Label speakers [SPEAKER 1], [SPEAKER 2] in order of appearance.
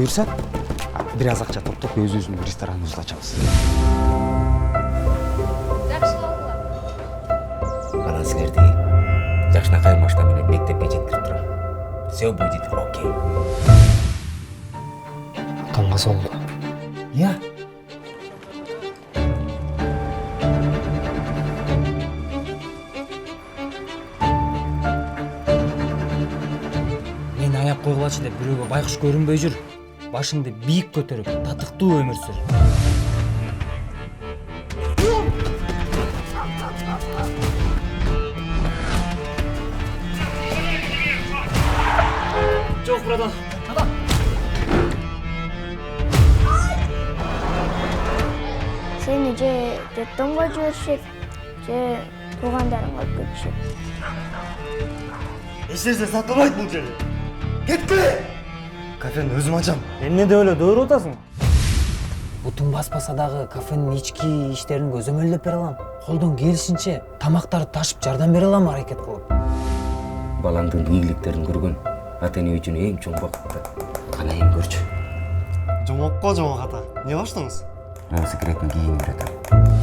[SPEAKER 1] буюрса, бир аз акча топтоп өзүбүздүн рестораныбызды ачабыз.
[SPEAKER 2] Жакшы кылгыла.
[SPEAKER 3] Анан силерди жакшынакай машина менен мектепке жеткирип турам. Все будет окей.
[SPEAKER 1] Таңгасы болду.
[SPEAKER 3] Я.
[SPEAKER 4] Мен аяп койгулачы деп бирөөгө байкуш көрүнбөй жүр. Башыңды бийик көтөрүп, татыктуу өмүр сүр. Жок, братан.
[SPEAKER 5] Seni детдомго жиберишет, же туугандарыңа алып кетишет.
[SPEAKER 6] Эч нерсе сатылбайт бул жерде. Кеткиле! Кафени өзүм ачам.
[SPEAKER 4] Эмне деп эле дөөрүп атасың? Бутун баспаса дагы кафенин ички иштерин көзөмөлдөп бере алам. Колдон келишинче тамактарды ташып жардам бере алам аракет кылып.
[SPEAKER 3] Балаңдын ийгиликтерин көргөн ата эне үчүн эң чоң бакытты. Канайын көрчү.
[SPEAKER 6] Жомокко жомок ата. Эмне баштыңыз?
[SPEAKER 3] Мен секретный кийинип жатам.